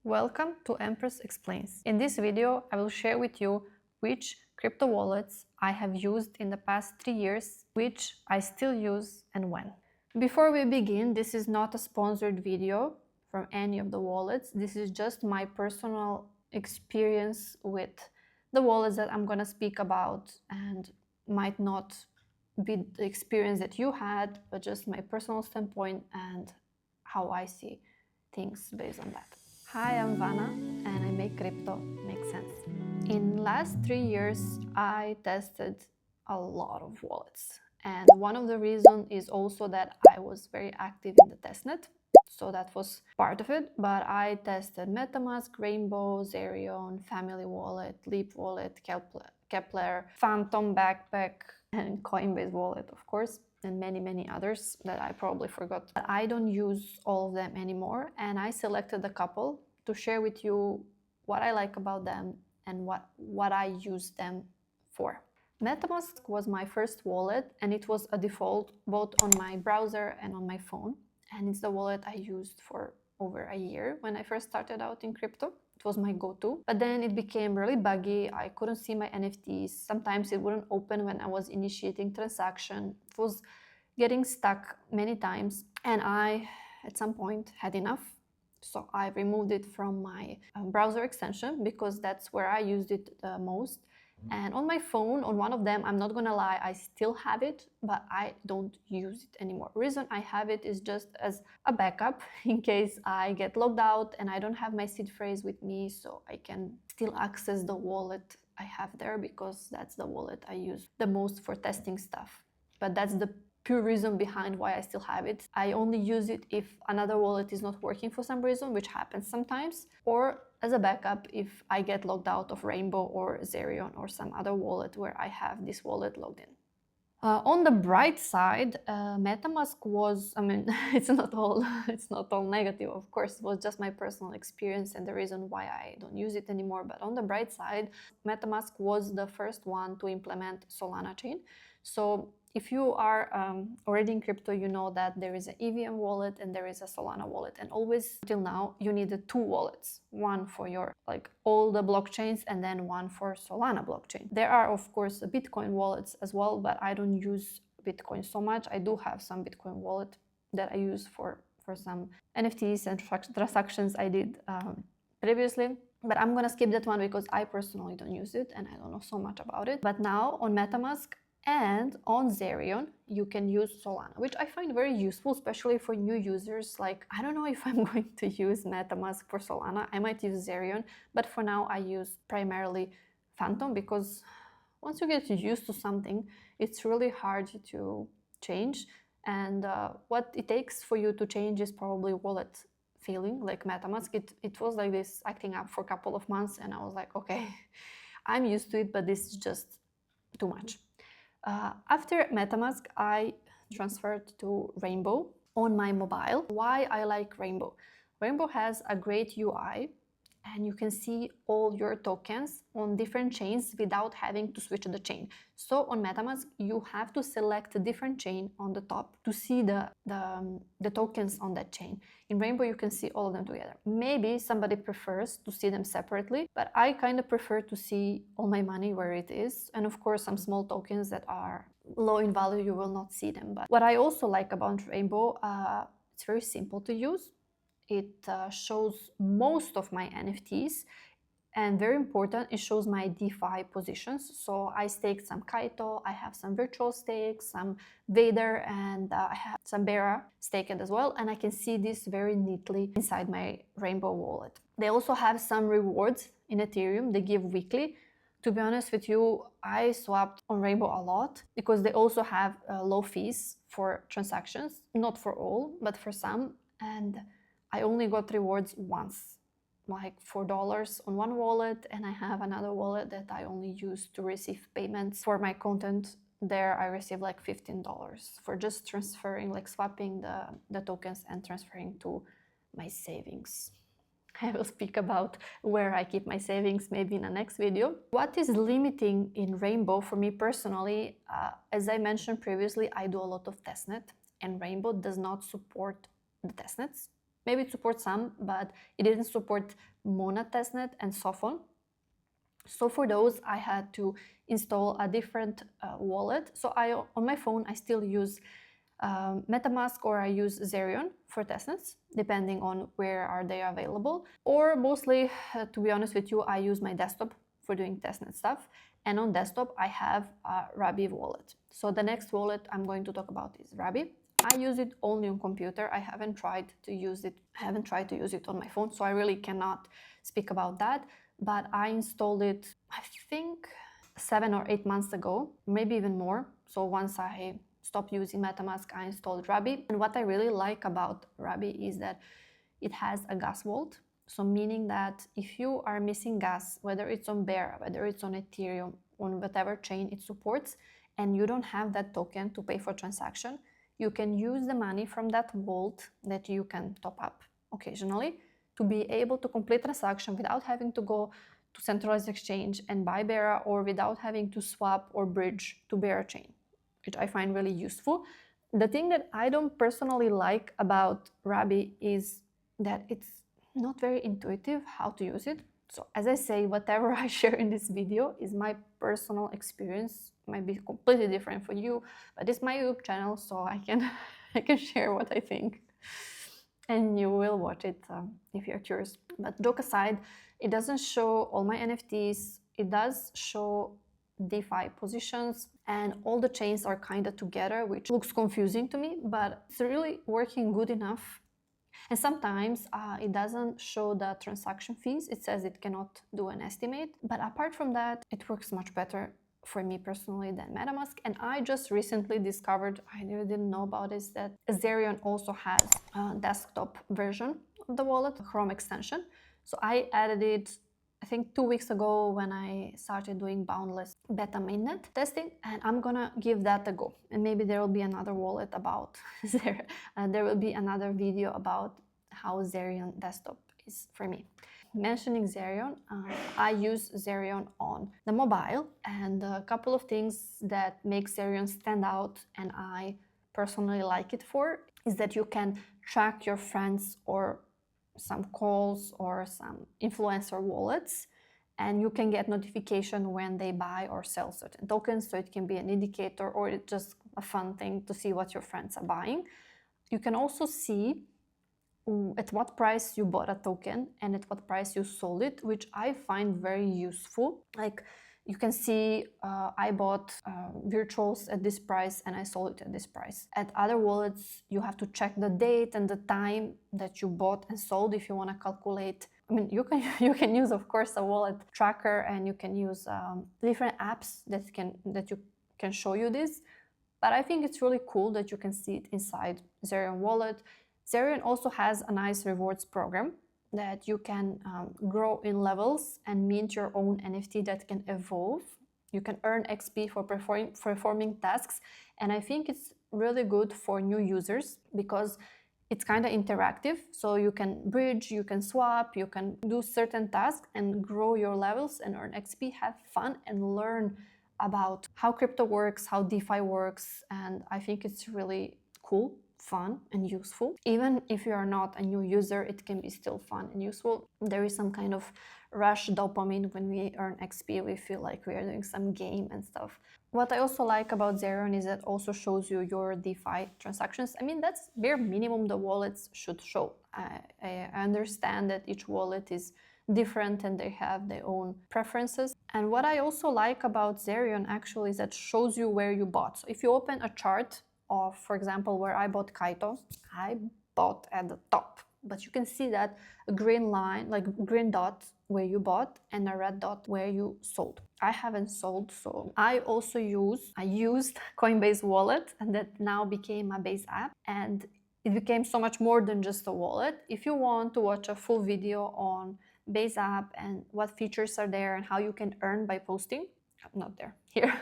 Welcome to Empress Explains. In this video, I will share with you which crypto wallets I have used in the past 3 years, which I still use and when. Before we begin, this is not a sponsored video from any of the wallets. This is just my personal experience with the wallets that I'm gonna speak about, and might not be the experience that you had, but just my personal standpoint and how I see things based on that. Hi, I'm Vana and I make crypto make sense. In last 3 years, I tested a lot of wallets. And one of the reasons is also that I was very active in the testnet. So that was part of it. But I tested MetaMask, Rainbow, Zerion, Family Wallet, Leap Wallet, Kepler, Phantom Backpack, and Coinbase Wallet, of course, and many others that I probably forgot. But I don't use all of them anymore, and I selected a couple to share with you what I like about them and what I use them for. MetaMask was my first wallet, and it was a default both on my browser and on my phone. And it's the wallet I used for over a year when I first started out in crypto. It was my go-to. But then it became really buggy. I couldn't see my NFTs. Sometimes it wouldn't open when I was initiating transaction. It was getting stuck many times. And I, at some point, had enough. So I removed it from my browser extension because that's where I used it the most. And on my phone, on one of them, I'm not gonna lie, I still have it, but I don't use it anymore. The reason I have it is just as a backup in case I get logged out and I don't have my seed phrase with me, so I can still access the wallet I have there because that's the wallet I use the most for testing stuff. But that's the pure reason behind why I still have it. I only use it if another wallet is not working for some reason, which happens sometimes, or as a backup if I get logged out of Rainbow or Zerion or some other wallet where I have this wallet logged in. On the bright side, MetaMask was, it's not all negative, of course. It was just my personal experience and the reason why I don't use it anymore. But on the bright side, MetaMask was the first one to implement Solana chain. So if you are already in crypto, you know that there is an EVM wallet and there is a Solana wallet. And always till now, you needed two wallets, one for your all the blockchains and then one for Solana blockchain. There are, of course, Bitcoin wallets as well, but I don't use Bitcoin so much. I do have some Bitcoin wallet that I use for some NFTs and transactions I did previously. But I'm gonna skip that one because I personally don't use it and I don't know so much about it. But now on MetaMask and on Zerion, you can use Solana, which I find very useful, especially for new users. Like, I don't know if I'm going to use MetaMask for Solana. I might use Zerion, but for now I use primarily Phantom because once you get used to something, it's really hard to change. And what it takes for you to change is probably wallet failing, like MetaMask. It was like this acting up for a couple of months, and I was like, okay, I'm used to it, but this is just too much. After MetaMask, I transferred to Rainbow on my mobile. Why I like Rainbow? Rainbow has a great UI and you can see all your tokens on different chains without having to switch the chain. So on MetaMask, you have to select a different chain on the top to see the tokens on that chain. In Rainbow, you can see all of them together. Maybe somebody prefers to see them separately, but I kind of prefer to see all my money where it is. And of course, some small tokens that are low in value, you will not see them. But what I also like about Rainbow, it's very simple to use. It shows most of my NFTs, and very important, it shows my DeFi positions. So I staked some Kaito, I have some virtual stakes, some Vader, and I have some Bera staked as well. And I can see this very neatly inside my Rainbow wallet. They also have some rewards in Ethereum they give weekly. To be honest with you, I swapped on Rainbow a lot because they also have low fees for transactions, not for all, but for some. And I only got rewards once, like $4 on one wallet, and I have another wallet that I only use to receive payments for my content. There I receive like $15 for just transferring, like swapping the tokens and transferring to my savings. I will speak about where I keep my savings maybe in the next video. What is limiting in Rainbow for me personally, as I mentioned previously, I do a lot of testnet and Rainbow does not support the testnets. Maybe it supports some, but it didn't support Mona testnet and Sophon. So for those, I had to install a different wallet. So on my phone, I still use MetaMask, or I use Zerion for testnets, depending on where are they available. Or mostly, to be honest with you, I use my desktop for doing testnet stuff. And on desktop, I have a Rabby wallet. So the next wallet I'm going to talk about is Rabby. I use it only on computer. I haven't tried to use it on my phone, so I really cannot speak about that. But I installed it, I think, 7 or 8 months ago, maybe even more. So once I stopped using MetaMask, I installed Rabby. And what I really like about Rabby is that it has a gas vault. So meaning that if you are missing gas, whether it's on Bear, whether it's on Ethereum, on whatever chain it supports, and you don't have that token to pay for transaction, you can use the money from that vault that you can top up occasionally to be able to complete transaction without having to go to centralized exchange and buy Bear, or without having to swap or bridge to Bear chain, which I find really useful. The thing that I don't personally like about Rabby is that it's not very intuitive how to use it. So as I say, whatever I share in this video is my personal experience. It might be completely different for you, but it's my YouTube channel, so I can share what I think. And you will watch it if you're curious. But joke aside, it doesn't show all my NFTs. It does show DeFi positions, and all the chains are kind of together, which looks confusing to me, but it's really working good enough. And sometimes it doesn't show the transaction fees. It says it cannot do an estimate. But apart from that, it works much better for me personally than MetaMask. And I just recently discovered, I didn't know about this, that Zerion also has a desktop version of the wallet, Chrome extension. So I added it, I think 2 weeks ago, when I started doing boundless beta mainnet testing, and I'm gonna give that a go. And maybe there will be another wallet about Zerion, and there will be another video about how Zerion desktop is for me. Mentioning Zerion, I use Zerion on the mobile, and a couple of things that make Zerion stand out and I personally like it for is that you can track your friends or some calls or some influencer wallets, and you can get notification when they buy or sell certain tokens. So it can be an indicator, or it's just a fun thing to see what your friends are buying. You can also see at what price you bought a token and at what price you sold it, which I find very useful. Like, you can see I bought virtuals at this price and I sold it at this price. At other wallets, you have to check the date and the time that you bought and sold if you want to calculate. I mean, you can use, of course, a wallet tracker, and you can use different apps that you can show you this. But I think it's really cool that you can see it inside Zerion wallet. Zerion also has a nice rewards program that you can grow in levels and mint your own NFT that can evolve. You can earn XP for performing tasks, and I think it's really good for new users because it's kind of interactive. So you can bridge, you can swap, you can do certain tasks and grow your levels and earn XP, have fun, and learn about how crypto works, how DeFi works, and I think it's really cool, fun, and useful. Even if you are not a new user, it can be still fun and useful. There is some kind of rush dopamine when we earn XP. We feel like we are doing some game and stuff. What I also like about Zerion is that it also shows you your DeFi transactions. I mean, that's bare minimum the wallets should show. I understand that each wallet is different and they have their own preferences. And what I also like about Zerion actually is that it shows you where you bought. So if you open a chart of, for example, where I bought Kaito, I bought at the top, but you can see that a green line, like green dot where you bought, and a red dot where you sold. I haven't sold, so I used Coinbase wallet, and that now became a Base app, and it became so much more than just a wallet. If you want to watch a full video on Base app and what features are there and how you can earn by posting, not there, here.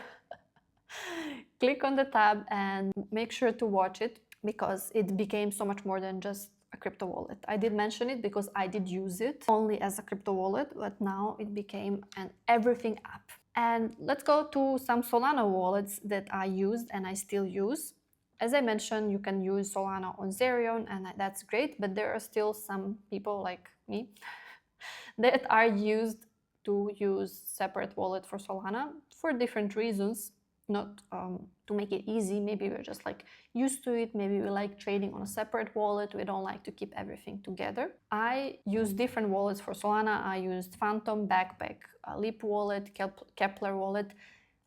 Click on the tab and make sure to watch it, because it became so much more than just a crypto wallet. I did mention it because I did use it only as a crypto wallet, but now it became an everything app. And let's go to some Solana wallets that I used and I still use. As I mentioned, you can use Solana on Zerion, and that's great, but there are still some people like me that are used to use separate wallet for Solana for different reasons, not to make it easy. Maybe we're just like used to it. Maybe we like trading on a separate wallet. We don't like to keep everything together. I use different wallets for Solana. I used Phantom, Backpack, Leap wallet, Kepler wallet.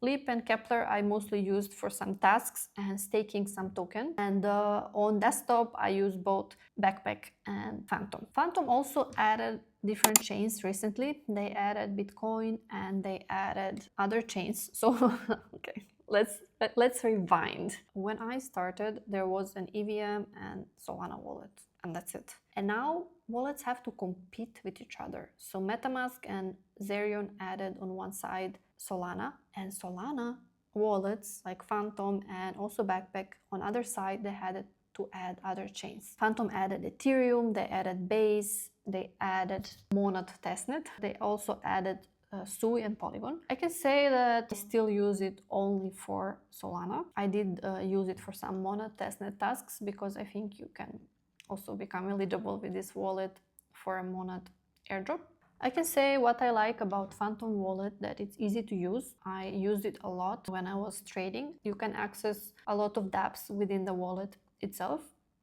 Leap and Kepler I mostly used for some tasks and staking some token. And on desktop I use both Backpack and Phantom. Phantom also added different chains recently. They added Bitcoin and they added other chains. So okay, let's rewind. When I started, there was an EVM and Solana wallet, and that's it. And now wallets have to compete with each other. So MetaMask and Zerion added on one side Solana, and Solana wallets like Phantom and also Backpack on other side, they had to add other chains. Phantom added Ethereum, they added Base, they added Monad testnet, they also added Sui and Polygon. I can say that I still use it only for Solana. I did use it for some Monad testnet tasks because I think you can also become eligible with this wallet for a Monad airdrop. I can say what I like about Phantom wallet, that it's easy to use. I used it a lot when I was trading. You can access a lot of dApps within the wallet itself,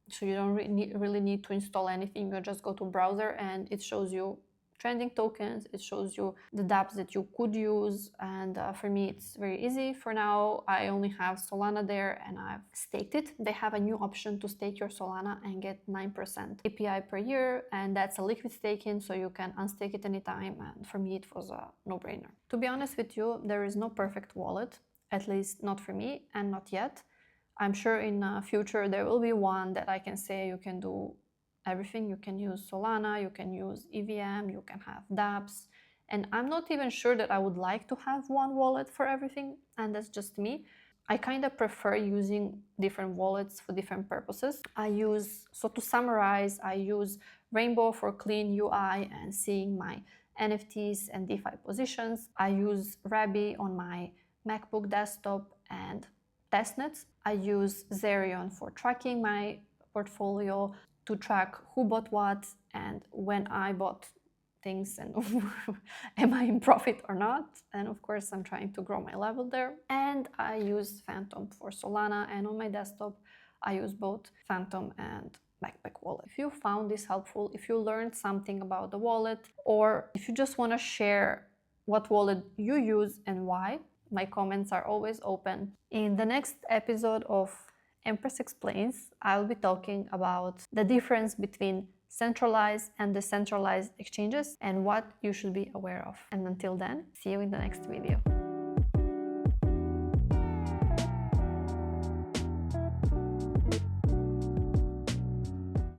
so you don't really need to install anything. You just go to browser and it shows you trending tokens, it shows you the dApps that you could use, and for me it's very easy. For now I only have Solana there and I've staked it. They have a new option to stake your Solana and get 9% API per year, and that's a liquid staking, so you can unstake it anytime, and for me it was a no-brainer. To be honest with you, there is no perfect wallet, at least not for me and not yet. I'm sure in the future there will be one that I can say you can do everything. You can use Solana, you can use EVM, you can have dApps, and I'm not even sure that I would like to have one wallet for everything, and that's just me. I kind of prefer using different wallets for different purposes. So to summarize, I use Rainbow for clean UI and seeing my NFTs and DeFi positions. I use Rabby on my MacBook desktop and testnets. I use Zerion for tracking my portfolio, to track who bought what and when I bought things and am I in profit or not. And of course I'm trying to grow my level there. And I use Phantom for Solana, and on my desktop I use both Phantom and Backpack wallet. If you found this helpful, if you learned something about the wallet, or if you just want to share what wallet you use and why, my comments are always open. In the next episode of Empress Explains, I'll be talking about the difference between centralized and decentralized exchanges and what you should be aware of. And until then, see you in the next video.